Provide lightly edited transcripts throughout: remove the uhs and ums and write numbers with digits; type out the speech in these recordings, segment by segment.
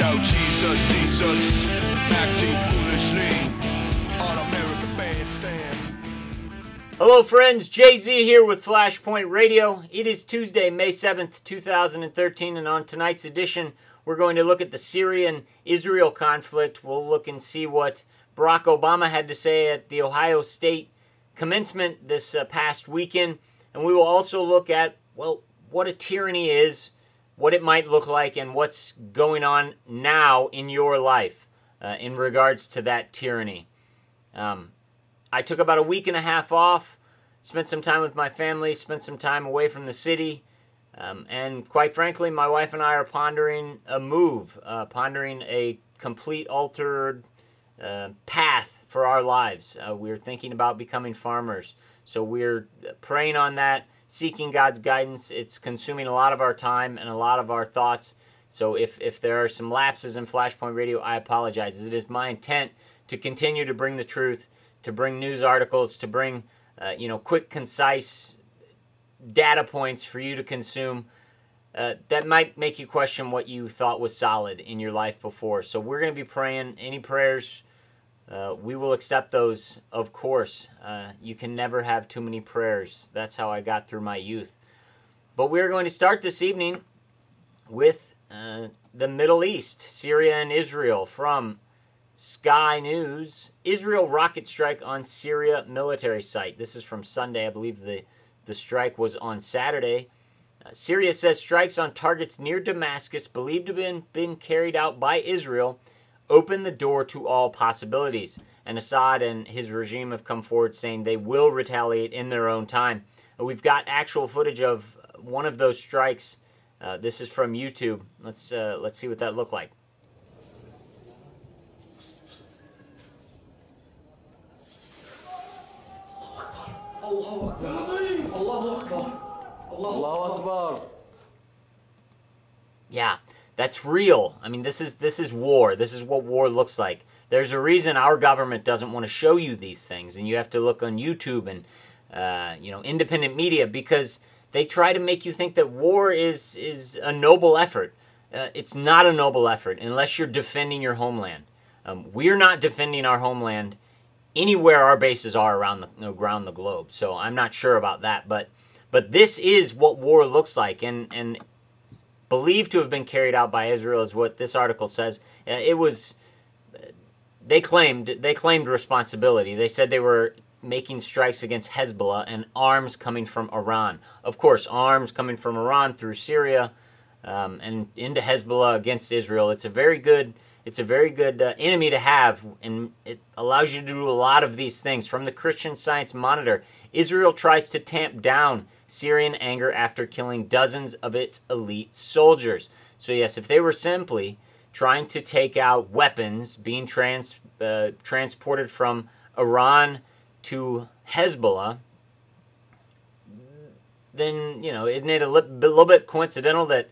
how Jesus sees us, acting foolishly on American Bandstand. Hello friends, Jay-Z here with Flashpoint Radio. It is Tuesday, May 7th, 2013, and on tonight's edition, we're going to look at the Syrian-Israel conflict. We'll look and see what Barack Obama had to say at the Ohio State commencement this past weekend. And we will also look at, well, what a tyranny is, what it might look like, and what's going on now in your life in regards to that tyranny. I took about a week and a half off, spent some time with my family, spent some time away from the city, and quite frankly, my wife and I are pondering a move, pondering a complete altered path for our lives. We're thinking about becoming farmers, so we're praying on that, seeking God's guidance. It's consuming a lot of our time and a lot of our thoughts, so if there are some lapses in Flashpoint Radio, I apologize. It is my intent to continue to bring the truth, to bring news articles, to bring quick, concise data points for you to consume that might make you question what you thought was solid in your life before. So we're going to be praying. Any prayers, we will accept those, of course. You can never have too many prayers. That's how I got through my youth. But we're going to start this evening with the Middle East, Syria and Israel, from Sky News. Israel rocket strike on Syria military site. This is from Sunday. I believe the strike was on Saturday. Syria says strikes on targets near Damascus, believed to have been carried out by Israel, open the door to all possibilities. And Assad and his regime have come forward saying they will retaliate in their own time. We've got actual footage of one of those strikes. This is from YouTube. Let's see what that looked like. Allahu Akbar. Allahu Akbar. Allahu Akbar. Yeah, that's real. I mean, this is war. This is what war looks like. There's a reason our government doesn't want to show you these things, and you have to look on YouTube and independent media, because they try to make you think that war is a noble effort. It's not a noble effort unless you're defending your homeland. We're not defending our homeland anywhere our bases are around the globe. So I'm not sure about that, but this is what war looks like, and believed to have been carried out by Israel is what this article says. It was they claimed responsibility. They said they were making strikes against Hezbollah and arms coming from Iran. Of course, arms coming from Iran through Syria and into Hezbollah against Israel. It's a very good enemy to have, and it allows you to do a lot of these things. From the Christian Science Monitor, Israel tries to tamp down Syrian anger after killing dozens of its elite soldiers. So yes, if they were simply trying to take out weapons being transported from Iran to Hezbollah, then, isn't it a little bit coincidental that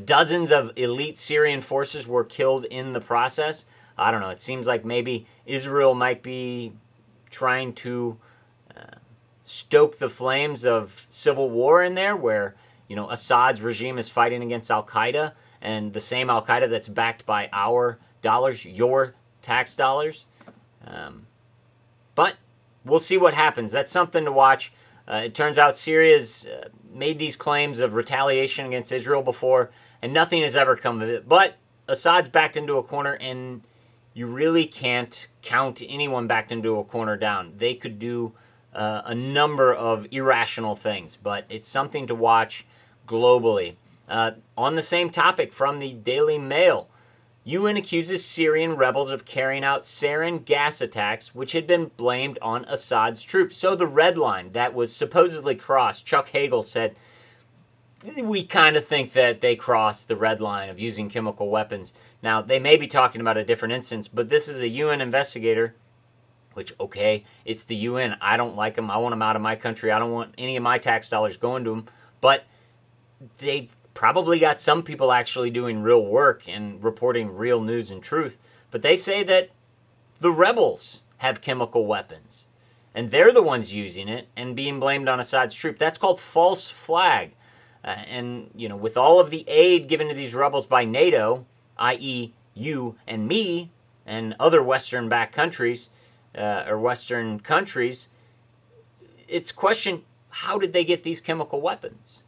dozens of elite Syrian forces were killed in the process? I don't know. It seems like maybe Israel might be trying to stoke the flames of civil war in there, where, Assad's regime is fighting against Al-Qaeda, and the same Al-Qaeda that's backed by our dollars, your tax dollars. But we'll see what happens. That's something to watch. It turns out Syria's made these claims of retaliation against Israel before, and nothing has ever come of it. But Assad's backed into a corner, and you really can't count anyone backed into a corner down. They could do a number of irrational things, but it's something to watch globally. On the same topic, from the Daily Mail, UN accuses Syrian rebels of carrying out sarin gas attacks, which had been blamed on Assad's troops. So the red line that was supposedly crossed, Chuck Hagel said, we kind of think that they crossed the red line of using chemical weapons. Now, they may be talking about a different instance, but this is a UN investigator, which, okay, it's the UN. I don't like them. I want them out of my country. I don't want any of my tax dollars going to them. But they've probably got some people actually doing real work and reporting real news and truth. But they say that the rebels have chemical weapons, and they're the ones using it and being blamed on Assad's troop. That's called false flag. And, with all of the aid given to these rebels by NATO, i.e. you and me and other Western-backed countries, or Western countries, it's question, how did they get these chemical weapons?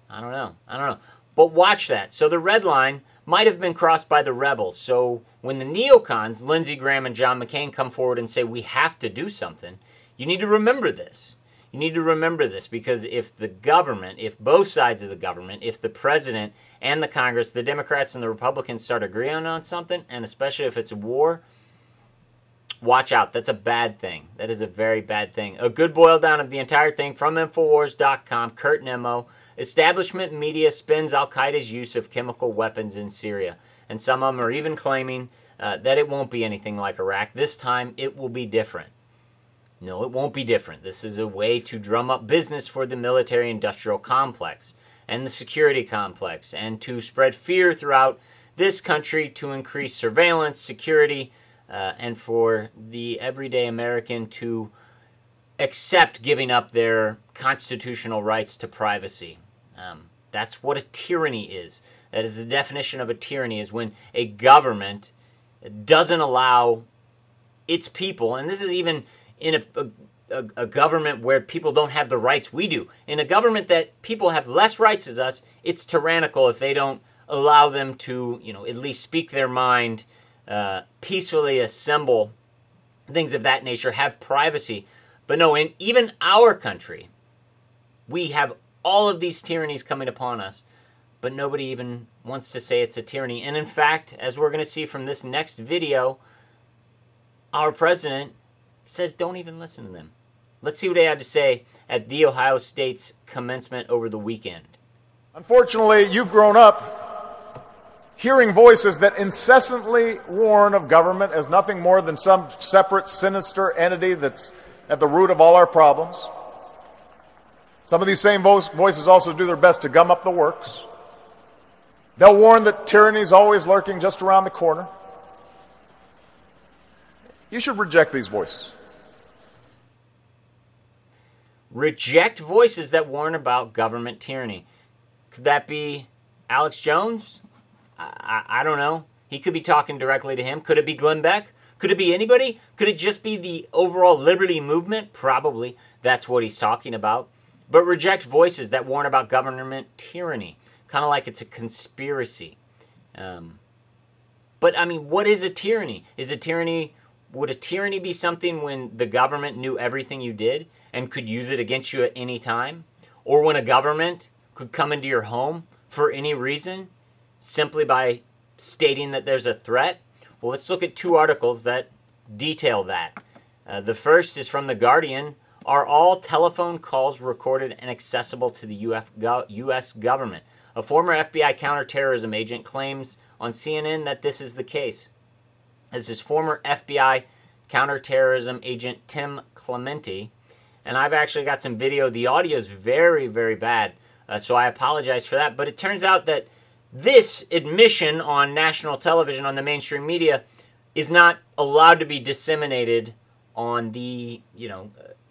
I don't know. But watch that. So the red line might have been crossed by the rebels. So when the neocons, Lindsey Graham and John McCain, come forward and say we have to do something, you need to remember this. You need to remember this, because if the government, if both sides of the government, if the president and the Congress, the Democrats and the Republicans start agreeing on something, and especially if it's a war, watch out. That's a bad thing. That is a very bad thing. A good boil down of the entire thing from Infowars.com, Kurt Nemo. Establishment media spins Al-Qaeda's use of chemical weapons in Syria. And some of them are even claiming that it won't be anything like Iraq. This time, it will be different. No, it won't be different. This is a way to drum up business for the military-industrial complex and the security complex, and to spread fear throughout this country to increase surveillance, security, and for the everyday American to accept giving up their constitutional rights to privacy. That's what a tyranny is. That is the definition of a tyranny, is when a government doesn't allow its people, and this is even in a government where people don't have the rights we do. In a government that people have less rights as us, it's tyrannical if they don't allow them to, at least speak their mind, peacefully assemble, things of that nature, have privacy. But no, in even our country, we have all of these tyrannies coming upon us, but nobody even wants to say it's a tyranny. And in fact, as we're going to see from this next video, our president says don't even listen to them. Let's see what they had to say at The Ohio State's commencement over the weekend. Unfortunately, you've grown up hearing voices that incessantly warn of government as nothing more than some separate, sinister entity that's at the root of all our problems. Some of these same voices also do their best to gum up the works. They'll warn that tyranny is always lurking just around the corner. You should reject these voices. Reject voices that warn about government tyranny. Could that be Alex Jones? I don't know. He could be talking directly to him. Could it be Glenn Beck? Could it be anybody? Could it just be the overall liberty movement? Probably. That's what he's talking about. But reject voices that warn about government tyranny. Kind of like it's a conspiracy. But, I mean, what is a tyranny? Would a tyranny be something when the government knew everything you did and could use it against you at any time? Or when a government could come into your home for any reason, simply by stating that there's a threat? Well, let's look at two articles that detail that. The first is from The Guardian. Are all telephone calls recorded and accessible to the U.S. government? A former FBI counterterrorism agent claims on CNN that this is the case. This is former FBI counterterrorism agent Tim Clementi. And I've actually got some video. The audio is very, very bad. So I apologize for that. But it turns out that this admission on national television, on the mainstream media, is not allowed to be disseminated on the,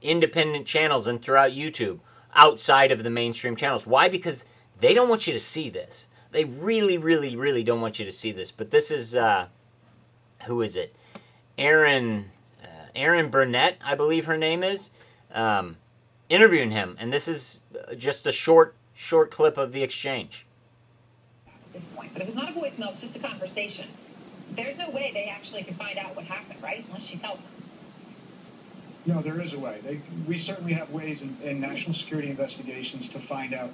independent channels and throughout YouTube outside of the mainstream channels. Why? Because they don't want you to see this. They really, really, really don't want you to see this. But this is, who is it? Erin Burnett, I believe her name is, interviewing him. And this is just a short clip of the exchange. At this point, but if it's not a voicemail, it's just a conversation. There's no way they actually can find out what happened, right? Unless she tells them. No, there is a way. We certainly have ways in national security investigations to find out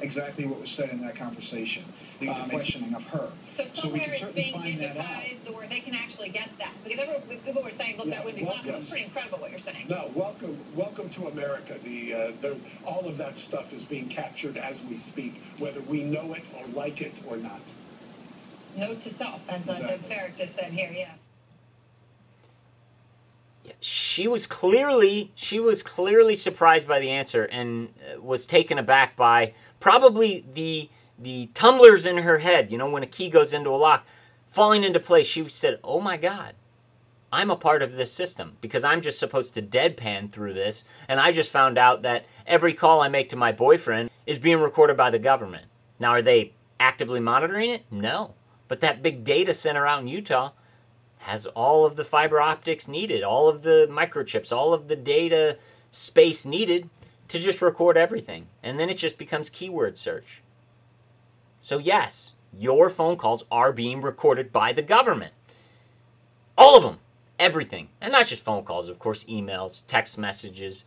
exactly what was said in that conversation, the questioning of her. So somewhere it's being digitized, or they can actually get that. Because people were saying, look, that wouldn't be possible. It's pretty incredible what you're saying. No, welcome to America. All of that stuff is being captured as we speak, whether we know it or like it or not. Note to self, as Deb Farrick just said here, yeah. She was clearly surprised by the answer and was taken aback by probably the tumblers in her head, when a key goes into a lock, falling into place. She said, oh my God, I'm a part of this system because I'm just supposed to deadpan through this, and I just found out that every call I make to my boyfriend is being recorded by the government. Now, are they actively monitoring it? No. But that big data center out in Utah has all of the fiber optics needed, all of the microchips, all of the data space needed to just record everything. And then it just becomes keyword search. So yes, your phone calls are being recorded by the government. All of them. Everything. And not just phone calls, of course, emails, text messages,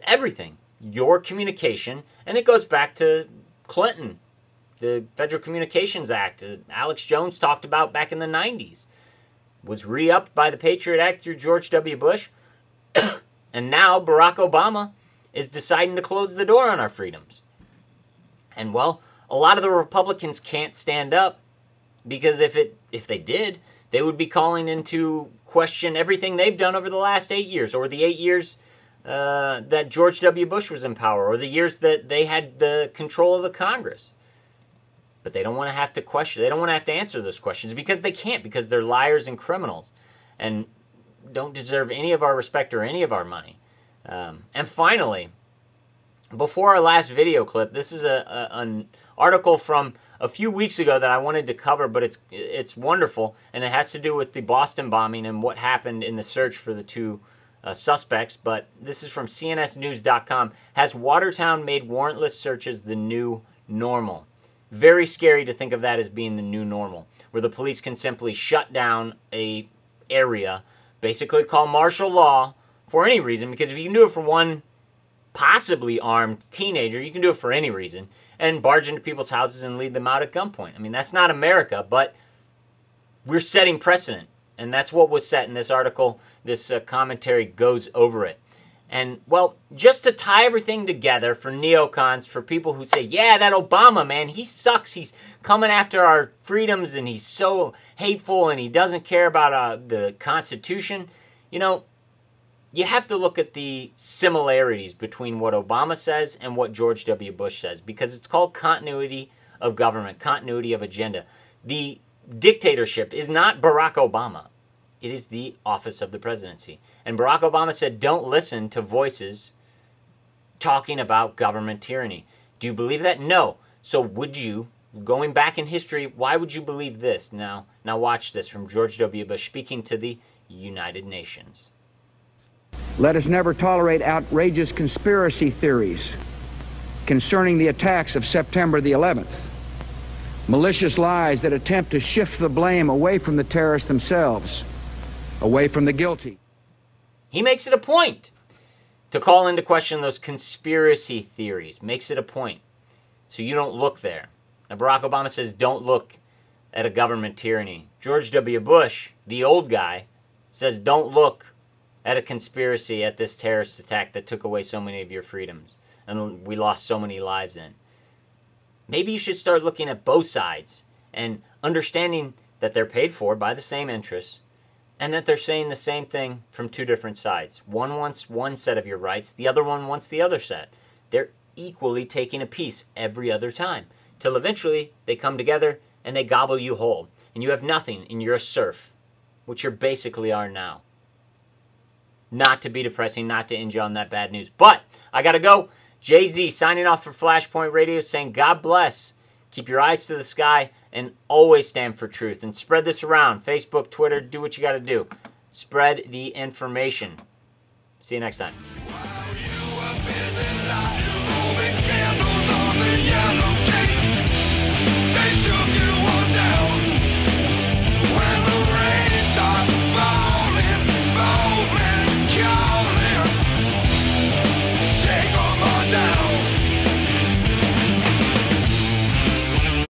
everything. Your communication. And it goes back to Clinton, the Federal Communications Act, Alex Jones talked about back in the 90s. Was re-upped by the Patriot Act through George W. Bush. And now Barack Obama is deciding to close the door on our freedoms. And well, a lot of the Republicans can't stand up because if they did, they would be calling into question everything they've done over the last 8 years, or the 8 years that George W. Bush was in power, or the years that they had the control of the Congress. But they don't want to have to question. They don't want to have to answer those questions because they can't, because they're liars and criminals and don't deserve any of our respect or any of our money. And finally, before our last video clip, this is an article from a few weeks ago that I wanted to cover, but it's wonderful, and it has to do with the Boston bombing and what happened in the search for the two suspects. But this is from CNSnews.com. Has Watertown made warrantless searches the new normal? Very scary to think of that as being the new normal, where the police can simply shut down a area, basically call martial law for any reason, because if you can do it for one possibly armed teenager, you can do it for any reason, and barge into people's houses and lead them out at gunpoint. I mean, that's not America, but we're setting precedent, and that's what was set in this article. This commentary goes over it. And, well, just to tie everything together for neocons, for people who say, yeah, that Obama, man, he sucks. He's coming after our freedoms, and he's so hateful, and he doesn't care about the Constitution. You know, you have to look at the similarities between what Obama says and what George W. Bush says, because it's called continuity of government, continuity of agenda. The dictatorship is not Barack Obama. It is the office of the presidency. And Barack Obama said, don't listen to voices talking about government tyranny. Do you believe that? No. So would you, going back in history, why would you believe this? Now watch this from George W. Bush speaking to the United Nations. Let us never tolerate outrageous conspiracy theories concerning the attacks of September the 11th. Malicious lies that attempt to shift the blame away from the terrorists themselves, away from the guilty. He makes it a point to call into question those conspiracy theories. Makes it a point. So you don't look there. Now, Barack Obama says don't look at a government tyranny. George W. Bush, the old guy, says don't look at a conspiracy, at this terrorist attack that took away so many of your freedoms and we lost so many lives in. Maybe you should start looking at both sides and understanding that they're paid for by the same interests and that they're saying the same thing from two different sides. One wants one set of your rights, the other one wants the other set. They're equally taking a piece every other time till eventually they come together and they gobble you whole and you have nothing and you're a serf, which you basically are now. Not to be depressing, not to end you on that bad news. But I got to go. Jay-Z signing off for Flashpoint Radio saying God bless. Keep your eyes to the sky and always stand for truth. And spread this around. Facebook, Twitter, do what you got to do. Spread the information. See you next time.